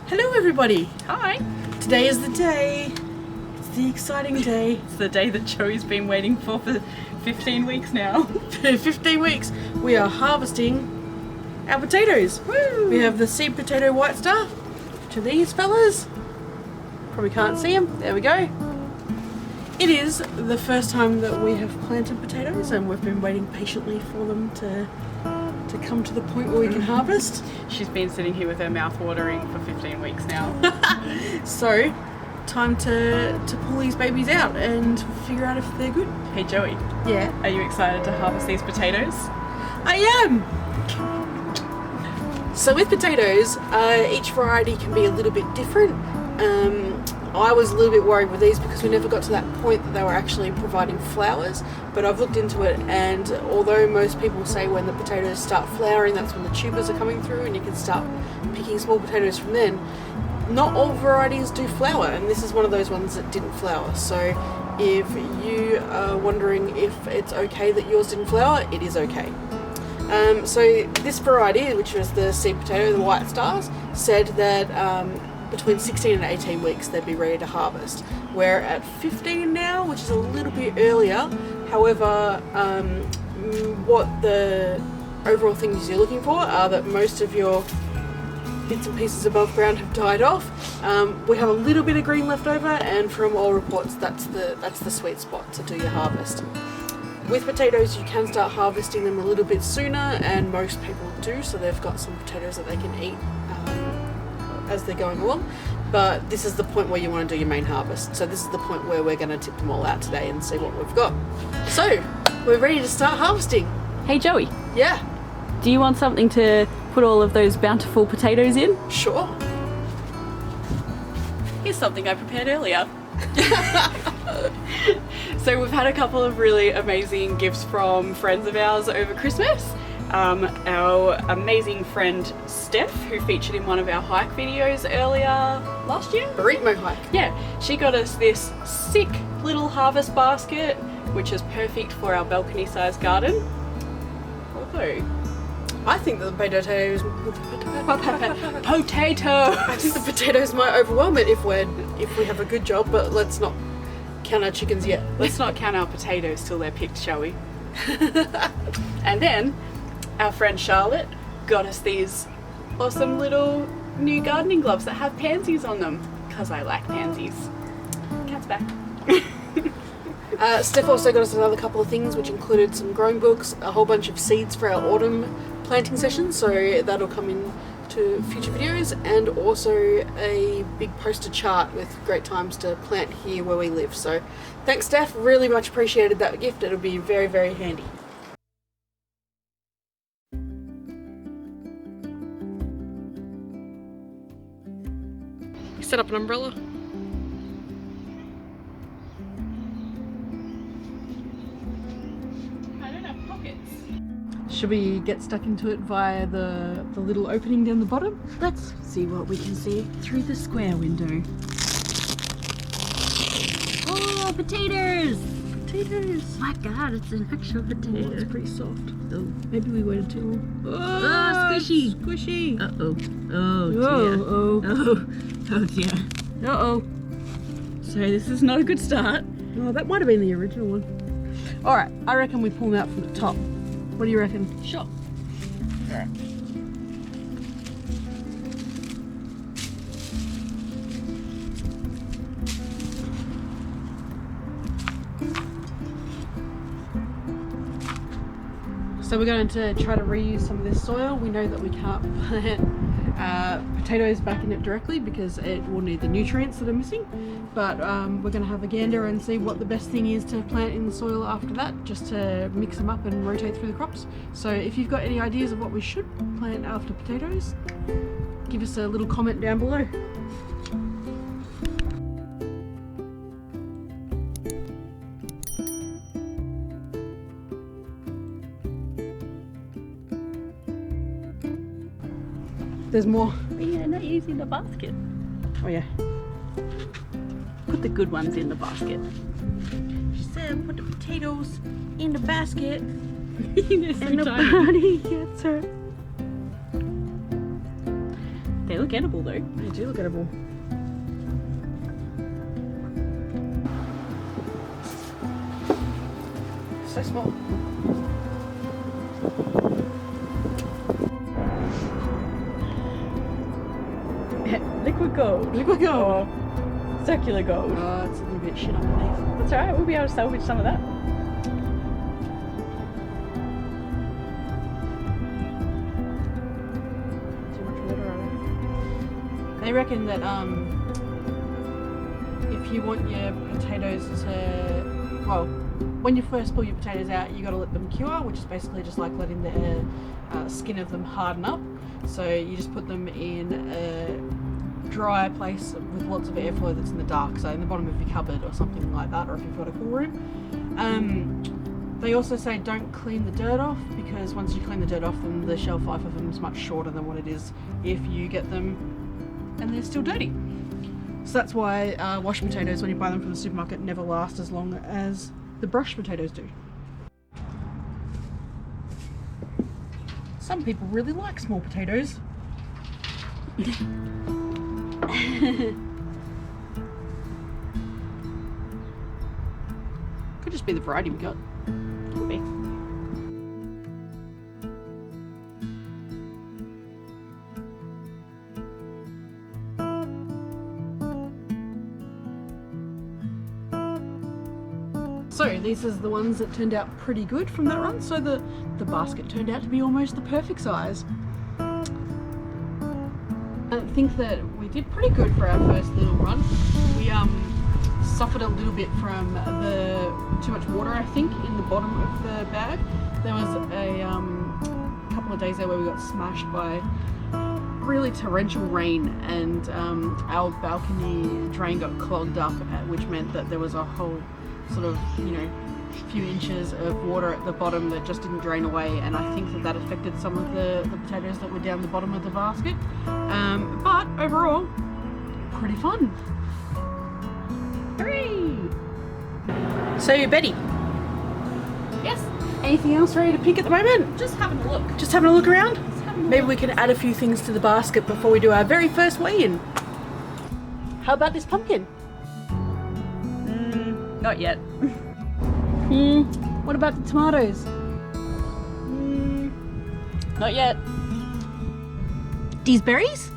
Hello everybody! Hi! Today is the day. It's the exciting day. It's the day that Joey's been waiting for 15 weeks now. 15 weeks. We are harvesting our potatoes. Woo! We have the seed potato white star. To these fellas. Probably can't see them. There we go. It is the first time that we have planted potatoes and we've been waiting patiently for them to come to the point where we can harvest. She's been sitting here with her mouth watering for 15 weeks now. So, time to pull these babies out and figure out if they're good. Hey Joey, Yeah. are you excited to harvest these potatoes? I am! So with potatoes, each variety can be a little bit different. I was a little bit worried with these because we never got to that point that they were actually providing flowers, but I've looked into it, and although most people say when the potatoes start flowering that's when the tubers are coming through and you can start picking small potatoes from then, not all varieties do flower, and this is one of those ones that didn't flower. So if you are wondering if it's okay that yours didn't flower, it is okay. So this variety, which was the seed potato, the white stars, said that between 16 and 18 weeks they'd be ready to harvest. We're at 15 now, which is a little bit earlier. However, what the overall things you're looking for are that most of your bits and pieces above ground have died off. We have a little bit of green left over, and from all reports that's the sweet spot to do your harvest. With potatoes, you can start harvesting them a little bit sooner, and most people do, so they've got some potatoes that they can eat as they're going along. But this is the point where you want to do your main harvest. So this is the point where we're going to tip them all out today and see what we've got. So, we're ready to start harvesting. Hey Joey, Yeah, do you want something to put all of those bountiful potatoes in? sure. Here's something I prepared earlier. So we've had a couple of really amazing gifts from friends of ours over Christmas. Our amazing friend Steph, who featured in one of our hike videos earlier last year. Burrito hike. Yeah, she got us this sick little harvest basket, which is perfect for our balcony sized garden. Although, I think that the potatoes I think the potatoes might overwhelm it if we have a good job, but let's not count our chickens yet. Let's not count our potatoes till they're picked, shall we? And then our friend Charlotte got us these awesome little new gardening gloves that have pansies on them, because I like pansies. Cat's back. Steph also got us another couple of things, which included some growing books, a whole bunch of seeds for our autumn planting session, so that'll come in to future videos, and also a big poster chart with great times to plant here where we live. So thanks Steph, really much appreciated that gift. It'll be very, very handy. Set up an umbrella. I don't have pockets. Should we get stuck into it via the little opening down the bottom? Let's see what we can see through the square window. Oh, potatoes! Potatoes! My God, it's an actual potato. Oh, it's pretty soft. Oh. Maybe we waited too long. Oh, squishy. Squishy! Uh-oh. Oh, dear. Oh, Oh dear. oh. So this is not a good start. Oh, that might have been the original one. Alright, I reckon we pull them out from the top. What do you reckon? Sure. Alright. So we're going to try to reuse some of this soil. We know that we can't plant potatoes back in it directly because it will need the nutrients that are missing, but we're going to have a gander and see what the best thing is to plant in the soil after that, just to mix them up and rotate through the crops. So if you've got any ideas of what we should plant after potatoes, give us a little comment down below. There's more. Yeah, not using the basket. Oh yeah. Put the good ones in the basket. She said put the potatoes in the basket. And nobody gets hurt. They look edible though. They do look edible. So small. Liquid gold. Liquid gold. Or circular gold. Oh, it's a little bit shit underneath. That's alright, we'll be able to salvage some of that. Too much water on it. They reckon that if you want your potatoes to, well, when you first pull your potatoes out, you got to let them cure, which is basically just like letting the skin of them harden up. So you just put them in a dry place with lots of airflow that's in the dark, so in the bottom of your cupboard or something like that, or if you've got a cool room. They also say don't clean the dirt off, because once you clean the dirt off, then the shelf life of them is much shorter than what it is if you get them and they're still dirty. So that's why washed potatoes, when you buy them from the supermarket, never last as long as the brushed potatoes do. Some people really like small potatoes. Could just be the variety we got. Could be. So these are the ones that turned out pretty good from that run. So the basket turned out to be almost the perfect size. I think that we did pretty good for our first little run. We suffered a little bit from the too much water, I think, in the bottom of the bag. There was a couple of days there where we got smashed by really torrential rain, and our balcony drain got clogged up, which meant that there was a whole sort of, you know, few inches of water at the bottom that just didn't drain away, and I think that affected some of the potatoes that were down the bottom of the basket. But overall, pretty fun. Hooray! So Betty, Yes, anything else ready to pick at the moment? just having a look. Just having a look around? Just having a Maybe look. we can add a few things to the basket before we do our very first weigh-in. How about this pumpkin? Not yet. What about the tomatoes? Not yet. These berries?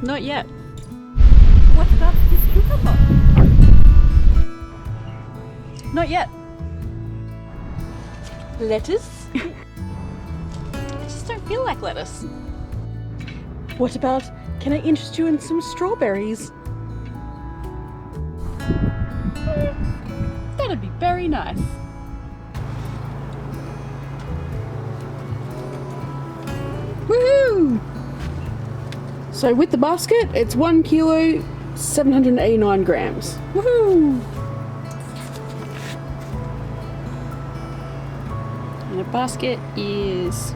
Not yet. What about this cucumber? Not yet. Lettuce? I just don't feel like lettuce. What about, can I interest you in some strawberries? That'd be very nice. Woohoo! So with the basket, it's 1 kilo, 789 grams. Woohoo! And a basket is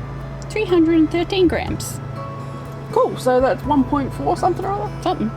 313 grams. Cool, so that's 1.4 something or other. Something.